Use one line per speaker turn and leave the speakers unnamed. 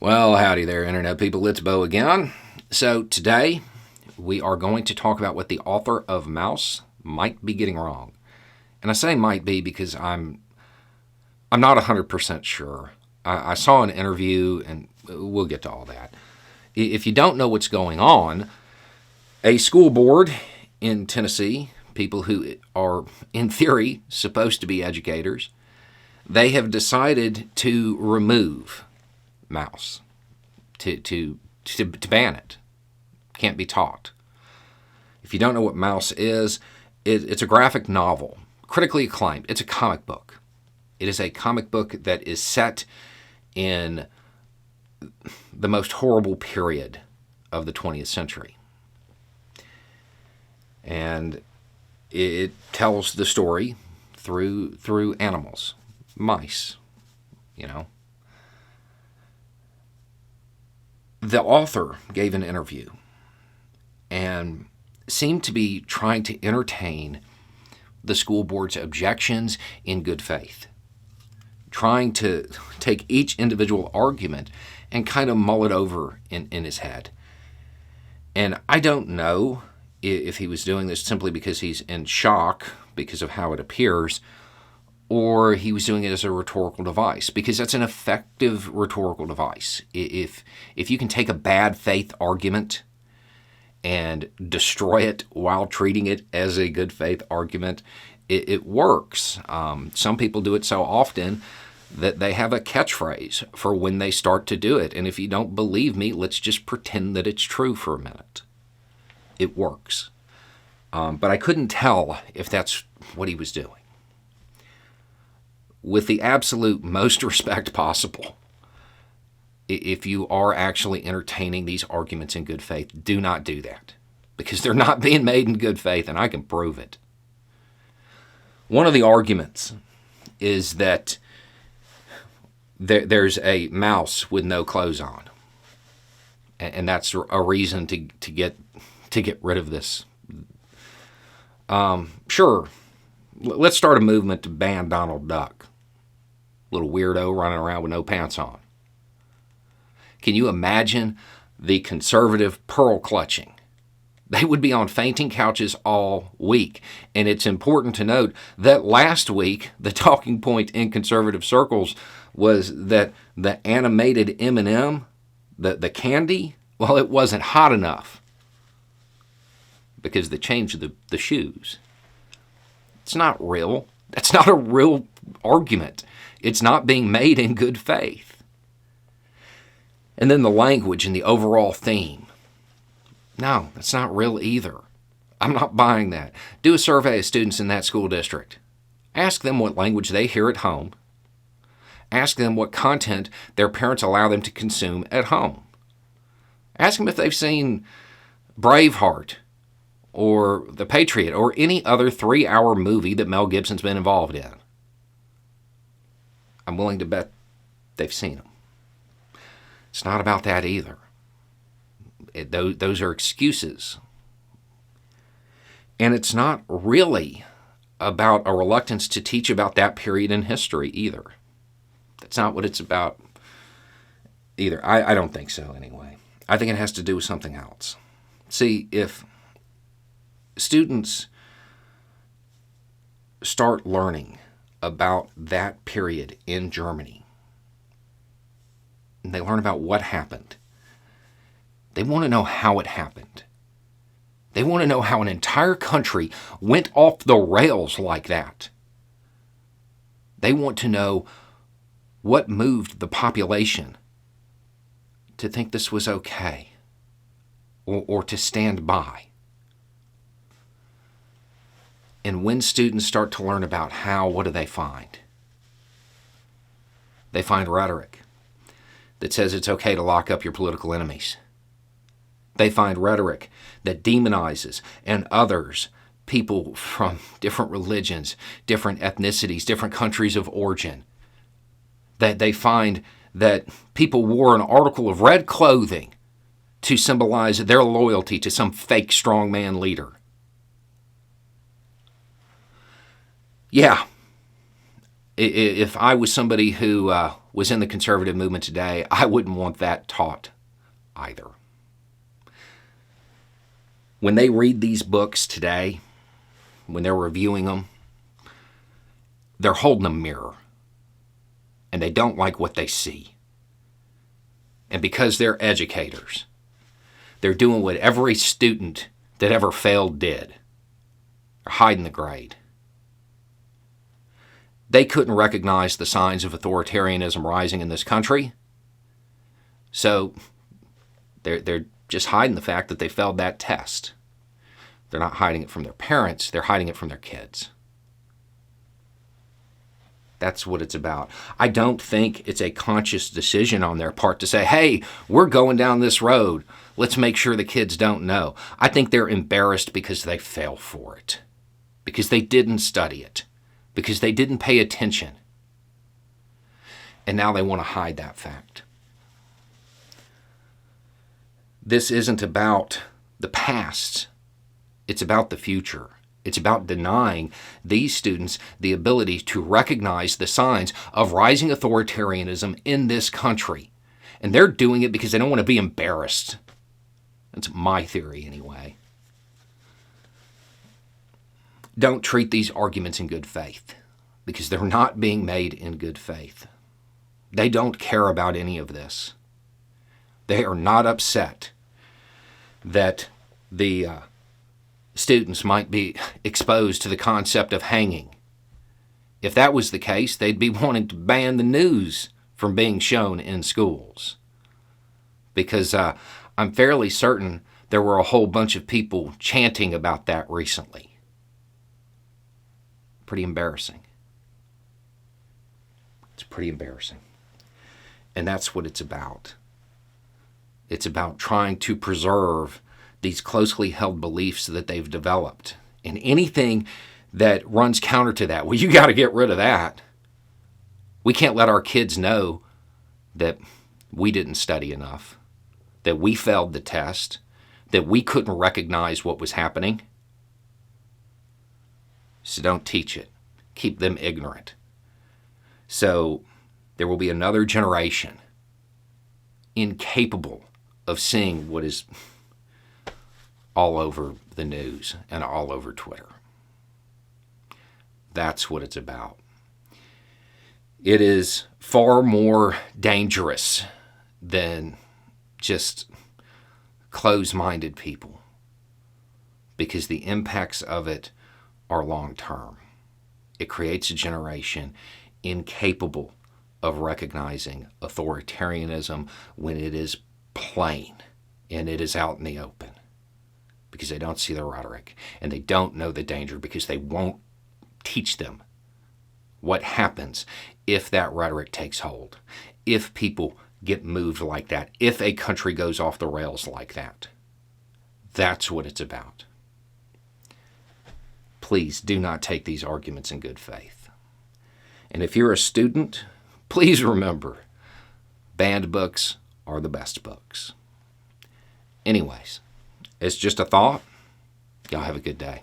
Well, howdy there, Internet people. It's Bo again. So, today we are going to talk about what the author of Mouse might be getting wrong. And I say might be because I'm not 100% sure. I saw an interview, and we'll get to all that. If you don't know what's going on, a school board in Tennessee, people who are, in theory, supposed to be educators, they have decided to remove Mouse, to ban it. Can't be taught. If you don't know what Mouse is, it's a graphic novel, critically acclaimed. It's a comic book. It is a comic book that is set in the most horrible period of the 20th century. And it tells the story through animals, mice, you know. The author gave an interview and seemed to be trying to entertain the school board's objections in good faith, trying to take each individual argument and kind of mull it over in his head. And I don't know if he was doing this simply because he's in shock because of how it appears, or he was doing it as a rhetorical device, because that's an effective rhetorical device. If you can take a bad faith argument and destroy it while treating it as a good faith argument, it works. Some people do it so often that they have a catchphrase for when they start to do it. And if you don't believe me, let's just pretend that it's true for a minute. It works. But I couldn't tell if that's what he was doing. With the absolute most respect possible, if you are actually entertaining these arguments in good faith, do not do that, because they're not being made in good faith, and I can prove it. One of the arguments is that there's a mouse with no clothes on, and that's a reason to get rid of this. Sure, let's start a movement to ban Donald Duck. Little weirdo running around with no pants on. Can you imagine the conservative pearl clutching? They would be on fainting couches all week. And it's important to note that last week, the talking point in conservative circles was that the animated M&M, the candy, well, it wasn't hot enough because they changed the shoes. It's not real. That's not a real argument. It's not being made in good faith. And then the language and the overall theme. No, that's not real either. I'm not buying that. Do a survey of students in that school district. Ask them what language they hear at home. Ask them what content their parents allow them to consume at home. Ask them if they've seen Braveheart or The Patriot or any other 3-hour movie that Mel Gibson's been involved in. I'm willing to bet they've seen them. It's not about that either. Those are excuses. And it's not really about a reluctance to teach about that period in history either. That's not what it's about either. I don't think so anyway. I think it has to do with something else. See, if students start learning about that period in Germany, and they learn about what happened, they want to know how it happened. They want to know how an entire country went off the rails like that. They want to know what moved the population to think this was okay, or to stand by. And when students start to learn about how, what do they find? They find rhetoric that says it's okay to lock up your political enemies. They find rhetoric that demonizes and others people from different religions, different ethnicities, different countries of origin. That they find that people wore an article of red clothing to symbolize their loyalty to some fake strongman leader. Yeah, if I was somebody who was in the conservative movement today, I wouldn't want that taught either. When they read these books today, when they're reviewing them, they're holding a mirror, and they don't like what they see. And because they're educators, they're doing what every student that ever failed did. They're hiding the grade. They couldn't recognize the signs of authoritarianism rising in this country, so they're just hiding the fact that they failed that test. They're not hiding it from their parents, they're hiding it from their kids. That's what it's about. I don't think it's a conscious decision on their part to say, hey, we're going down this road. Let's make sure the kids don't know. I think they're embarrassed because they fell for it, because they didn't study it, because they didn't pay attention. And now they want to hide that fact. This isn't about the past. It's about the future. It's about denying these students the ability to recognize the signs of rising authoritarianism in this country. And they're doing it because they don't want to be embarrassed. That's my theory anyway. Don't treat these arguments in good faith, because they're not being made in good faith. They don't care about any of this. They are not upset that the students might be exposed to the concept of hanging. If that was the case, they'd be wanting to ban the news from being shown in schools. Because I'm fairly certain there were a whole bunch of people chanting about that recently. Pretty embarrassing. It's pretty embarrassing. And that's what it's about. It's about trying to preserve these closely held beliefs that they've developed. And anything that runs counter to that, well, you got to get rid of that. We can't let our kids know that we didn't study enough, that we failed the test, that we couldn't recognize what was happening. So don't teach it. Keep them ignorant. So there will be another generation incapable of seeing what is all over the news and all over Twitter. That's what it's about. It is far more dangerous than just closed-minded people, because the impacts of it are long-term. It creates a generation incapable of recognizing authoritarianism when it is plain and it is out in the open, because they don't see the rhetoric and they don't know the danger, because they won't teach them what happens if that rhetoric takes hold, if people get moved like that, if a country goes off the rails like that. That's what it's about. Please do not take these arguments in good faith. And if you're a student, please remember, banned books are the best books. Anyways, it's just a thought. Y'all have a good day.